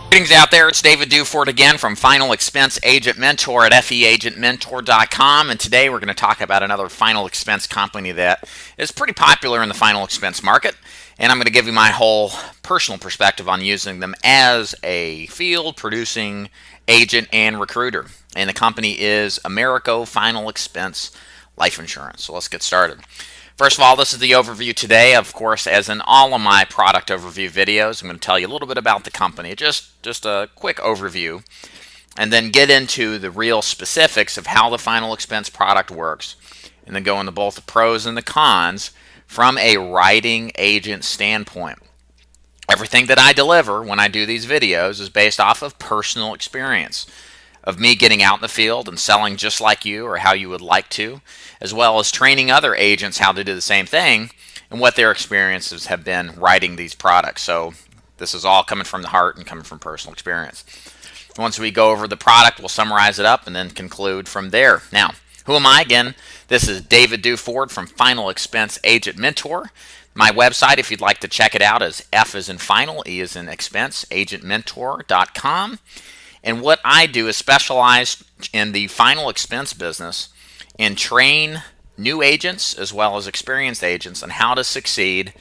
Greetings out there, it's David Duford again from Final Expense Agent Mentor at feagentmentor.com, and today we're going to talk about another final expense company that is pretty popular in the final expense market, and I'm going to give you my whole personal perspective on using them as a field producing agent and recruiter. And the company is Americo Final Expense Life Insurance. So let's get started. First of all, this is the overview today. Of course, as in all of my product overview videos, I'm going to tell you a little bit about the company, just a quick overview, and then get into the real specifics of how the final expense product works, and then go into both the pros and the cons from a writing agent standpoint. Everything that I deliver when I do these videos is based off of personal experience of me getting out in the field and selling just like you or how you would like to, as well as training other agents how to do the same thing and what their experiences have been writing these products. So this is all coming from the heart and coming from personal experience. Once we go over the product, we'll summarize it up and then conclude from there. Now, who am I again? This is David Duford from Final Expense Agent Mentor. My website, if you'd like to check it out, is F as in final, E as in expense, agentmentor.com. And what I do is specialize in the final expense business and train new agents as well as experienced agents on how to succeed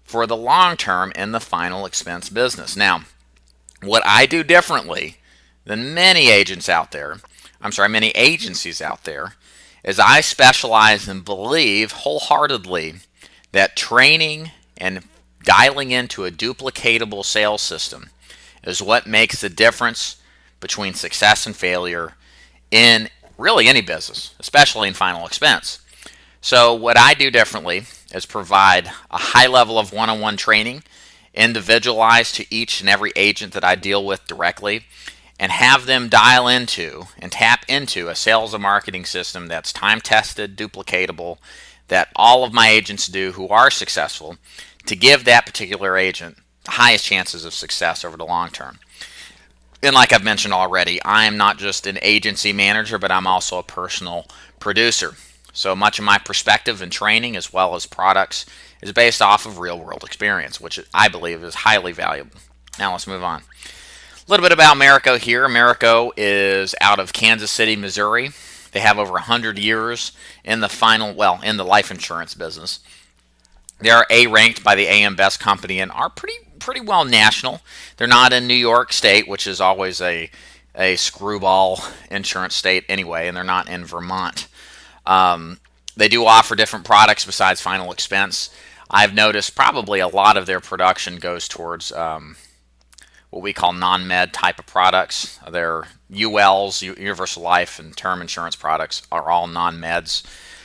for the long term in the final expense business. Now, what I do differently than many agents out there, many agencies out there, is I specialize and believe wholeheartedly that training and dialing into a duplicatable sales system is what makes the difference between success and failure in really any business, especially in final expense. So what I do differently is provide a high level of one-on-one training, individualized to each and every agent that I deal with directly, and have them dial into and tap into a sales and marketing system that's time-tested, duplicatable, that all of my agents do who are successful to give that particular agent the highest chances of success over the long term. And like I've mentioned already, I am not just an agency manager, but I'm also a personal producer. So much of my perspective and training as well as products is based off of real world experience, which I believe is highly valuable. Now let's move on. A little bit about Americo here. Americo is out of Kansas City, Missouri. They have over 100 years in the life insurance business. They are A ranked by the AM Best Company and are pretty well national. They're not in New York State, which is always a screwball insurance state anyway, and they're not in Vermont. They do offer different products besides final expense. I've noticed probably a lot of their production goes towards what we call non-med type of products. Their ULs, Universal Life and Term Insurance products, are all non-meds.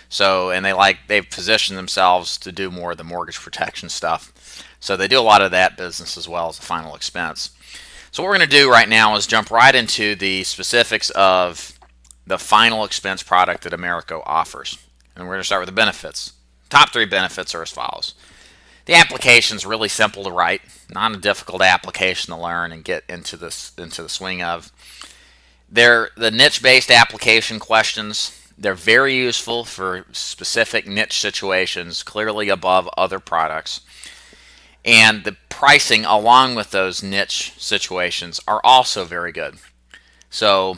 So, and they've positioned themselves to do more of the mortgage protection stuff. So they do a lot of that business as well as the final expense. So what we're going to do right now is jump right into the specifics of the final expense product that Americo offers. And we're going to start with the benefits. Top 3 benefits are as follows. The application is really simple to write, not a difficult application to learn and get into the swing of. They're the niche-based application questions. They're very useful for specific niche situations, clearly above other products. And the pricing along with those niche situations are also very good. So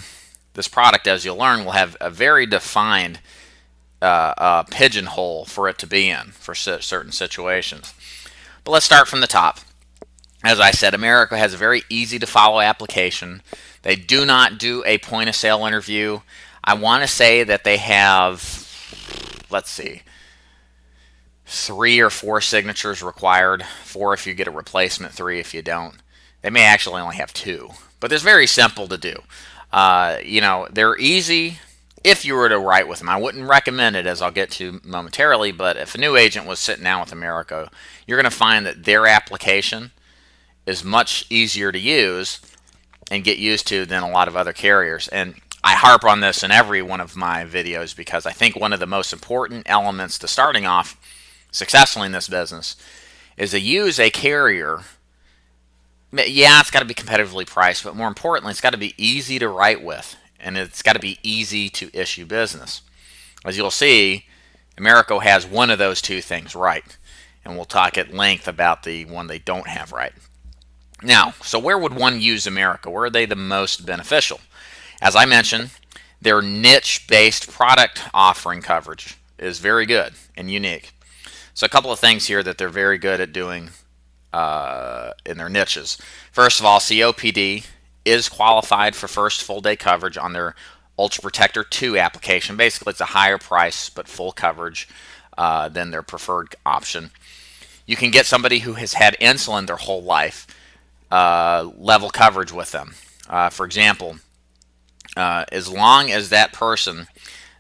this product, as you'll learn, will have a very defined pigeonhole for it to be in for certain situations. But let's start from the top. As I said, Americo has a very easy to follow application. They do not do a point of sale interview. I want to say that they have, 3 or 4 signatures required. 4 if you get a replacement, 3 if you don't. They may actually only have 2, but it's very simple to do. They're easy if you were to write with them. I wouldn't recommend it, as I'll get to momentarily, but if a new agent was sitting down with Americo, you're going to find that their application is much easier to use and get used to than a lot of other carriers. And I harp on this in every one of my videos because I think one of the most important elements to starting off successfully in this business is to use a carrier. Yeah, it's got to be competitively priced, but more importantly, it's got to be easy to write with, and it's got to be easy to issue business. As you'll see, Americo has one of those 2 things right, and we'll talk at length about the one they don't have right. Now, so where would one use Americo? Where are they the most beneficial? As I mentioned, their niche-based product offering coverage is very good and unique. So a couple of things here that they're very good at doing in their niches. First of all, COPD is qualified for first full day coverage on their Ultra Protector 2 application. Basically, it's a higher price but full coverage than their preferred option. You can get somebody who has had insulin their whole life level coverage with them. For example, as long as that person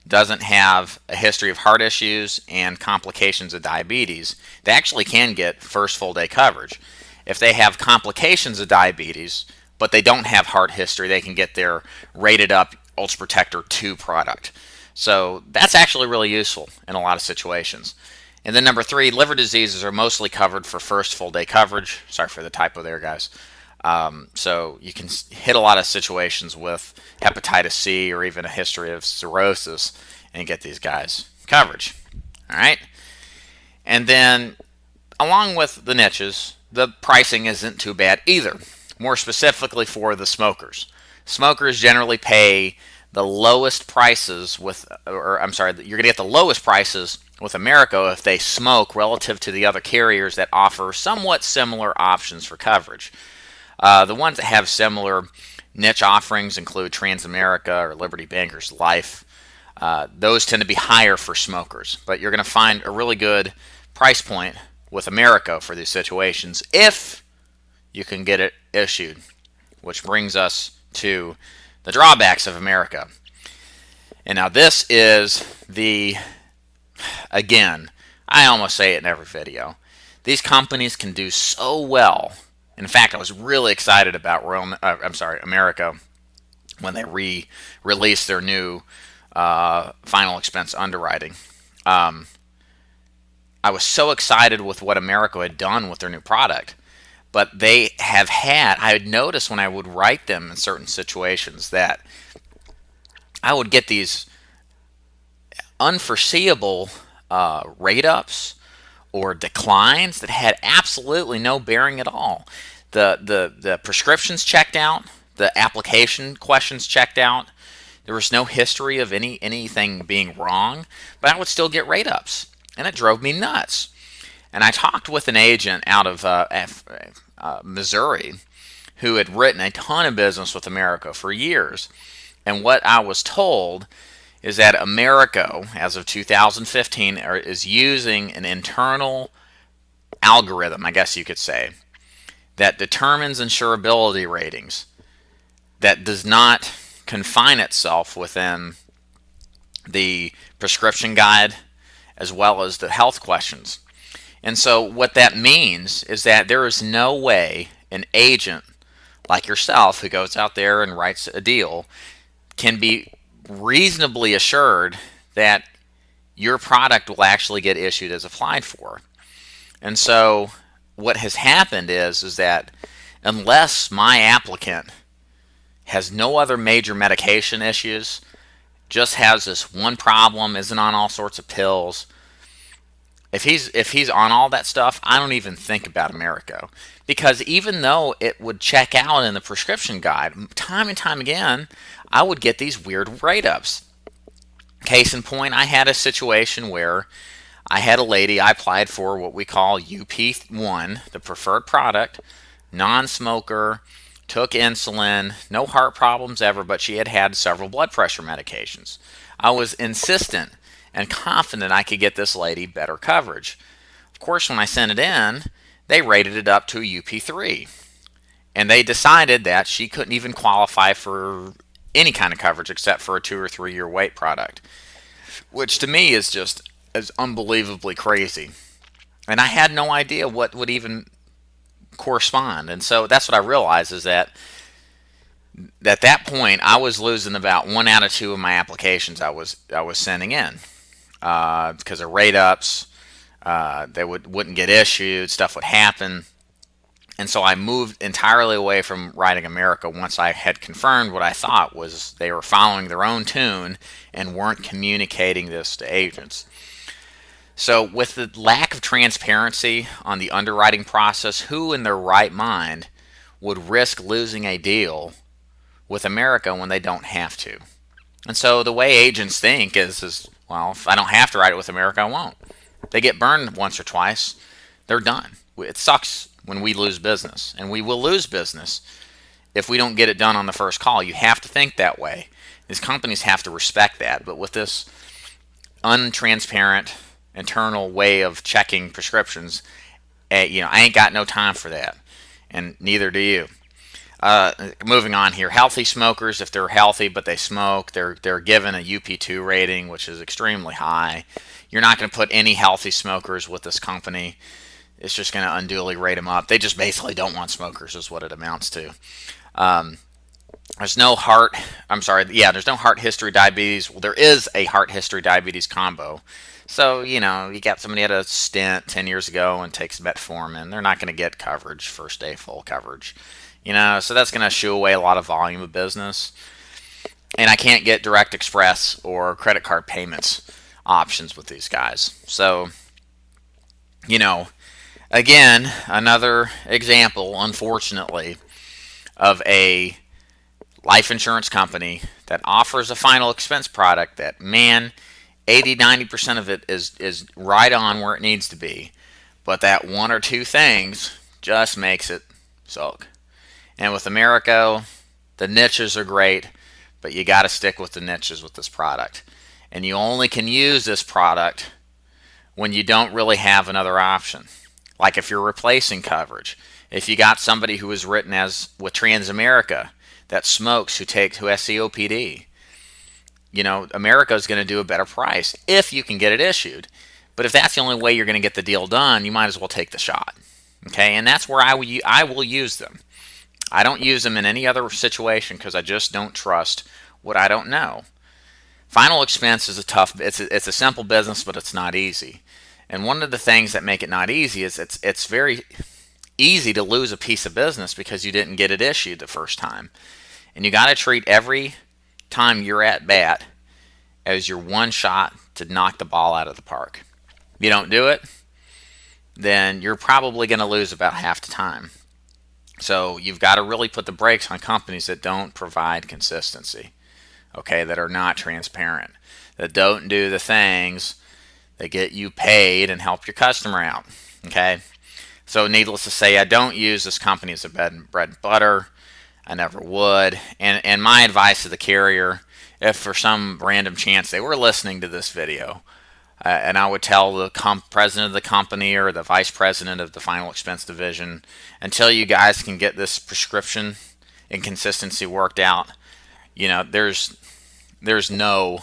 doesn't have a history of heart issues and complications of diabetes, they actually can get first full day coverage. If they have complications of diabetes, but they don't have heart history, they can get their rated up Ultra Protector 2 product. So that's actually really useful in a lot of situations. And then number 3, liver diseases are mostly covered for first full day coverage. Sorry for the typo there, guys. So you can hit a lot of situations with hepatitis C or even a history of cirrhosis and get these guys coverage. All right. And then along with the niches, the pricing isn't too bad either. More specifically for the smokers. Smokers generally pay the lowest prices with, or I'm sorry, you're going to get the lowest prices with Americo if they smoke relative to the other carriers that offer somewhat similar options for coverage. The ones that have similar niche offerings include Transamerica or Liberty Bankers Life. Those tend to be higher for smokers, but you're going to find a really good price point with Americo for these situations if you can get it issued, which brings us to the drawbacks of Americo. And now this is again, I almost say it in every video. These companies can do so well. In fact, I was really excited about Americo when they released their new final expense underwriting. I was so excited with what Americo had done with their new product. But I had noticed when I would write them in certain situations that I would get these unforeseeable rate ups or declines that had absolutely no bearing at all. The prescriptions checked out, the application questions checked out. There was no history of anything being wrong, but I would still get rate ups, and it drove me nuts. And I talked with an agent out of Missouri who had written a ton of business with Americo for years. And what I was told is that Americo, as of 2015, is using an internal algorithm, I guess you could say, that determines insurability ratings that does not confine itself within the prescription guide as well as the health questions. And so what that means is that there is no way an agent like yourself who goes out there and writes a deal can be reasonably assured that your product will actually get issued as applied for. And so what has happened is that unless my applicant has no other major medication issues, just has this one problem, isn't on all sorts of pills, if he's on all that stuff, I don't even think about Americo. Because even though it would check out in the prescription guide, time and time again, I would get these weird write-ups. Case in point, I had a situation where I had a lady, I applied for what we call UP1, the preferred product, non-smoker, took insulin, no heart problems ever, but she had had several blood pressure medications. I was insistent and confident I could get this lady better coverage. Of course, when I sent it in, they rated it up to a UP3. And they decided that she couldn't even qualify for any kind of coverage except for a 2 or 3 year wait product, which to me is just as unbelievably crazy. And I had no idea what would even correspond. And so that's what I realized is that at that point I was losing about 1 out of 2 of my applications I was sending in because of rate ups. They wouldn't get issued, stuff would happen. And so I moved entirely away from writing America once I had confirmed what I thought was they were following their own tune and weren't communicating this to agents. So with the lack of transparency on the underwriting process, who in their right mind would risk losing a deal with America when they don't have to. And so the way agents think is well, if I don't have to write it with America, I won't. They get burned once or twice, they're done. It sucks when we lose business, and we will lose business if we don't get it done on the first call. You have to think that way. These companies have to respect that. But with this untransparent internal way of checking prescriptions, I ain't got no time for that, and neither do you. Moving on here, healthy smokers, if they're healthy but they smoke, they're given a UP2 rating, which is extremely high. You're not going to put any healthy smokers with this company. It's just going to unduly rate them up. They just basically don't want smokers, is what it amounts to. There's no heart. There's no heart history diabetes. Well, there is a heart history diabetes combo. So, you got somebody had a stent 10 years ago and takes metformin. They're not going to get coverage, first day full coverage. So that's going to shoo away a lot of volume of business. And I can't get direct express or credit card payments options with these guys. So, again, another example, unfortunately, of a life insurance company that offers a final expense product that, 80-90% of it is right on where it needs to be, but that one or two things just makes it suck. And with Americo, the niches are great, but you got to stick with the niches with this product. And you only can use this product when you don't really have another option. Like if you're replacing coverage. If you got somebody who is written as with Transamerica that smokes, who has COPD, America is going to do a better price if you can get it issued. But if that's the only way you're going to get the deal done, you might as well take the shot. Okay, and that's where I will use them. I don't use them in any other situation because I just don't trust what I don't know. Final expense is it's a simple business, but it's not easy. And one of the things that make it not easy is it's very easy to lose a piece of business because you didn't get it issued the first time. And you got to treat every time you're at bat as your one shot to knock the ball out of the park. If you don't do it, then you're probably going to lose about half the time. So you've got to really put the brakes on companies that don't provide consistency, okay, that are not transparent, that don't do the things that get you paid and help your customer out, okay? So needless to say, I don't use this company as a bread and butter. I never would. And my advice to the carrier, if for some random chance they were listening to this video, and I would tell the president of the company or the vice president of the final expense division, until you guys can get this prescription and consistency worked out, there's no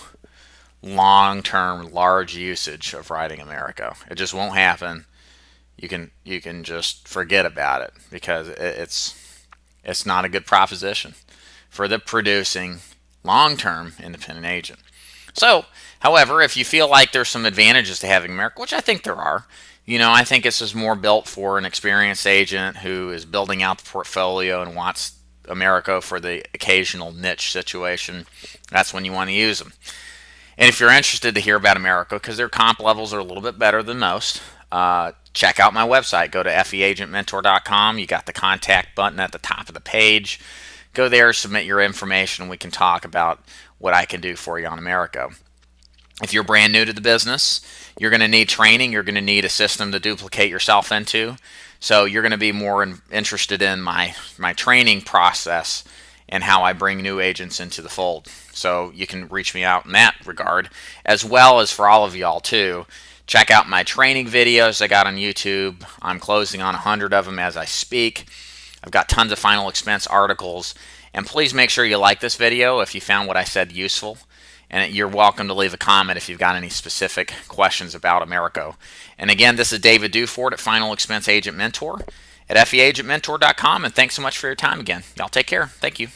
long-term large usage of writing Americo. It just won't happen. You can just forget about it because it's not a good proposition for the producing long-term independent agent. So, however, if you feel like there's some advantages to having Americo, which I think there are, I think this is more built for an experienced agent who is building out the portfolio and wants Americo for the occasional niche situation. That's when you want to use them. And if you're interested to hear about Americo, because their comp levels are a little bit better than most, check out my website. Go to feagentmentor.com. You got the contact button at the top of the page. Go there, submit your information, and we can talk about what I can do for you on Americo. If you're brand new to the business, you're going to need training. You're going to need a system to duplicate yourself into. So you're going to be more interested in my training process and how I bring new agents into the fold. So you can reach me out in that regard, as well as for all of y'all too. Check out my training videos I got on YouTube. I'm closing on 100 of them as I speak. I've got tons of final expense articles. And please make sure you like this video if you found what I said useful. And you're welcome to leave a comment if you've got any specific questions about Americo. And again, this is David Duford at Final Expense Agent Mentor at feagentmentor.com. And thanks so much for your time again. Y'all take care. Thank you.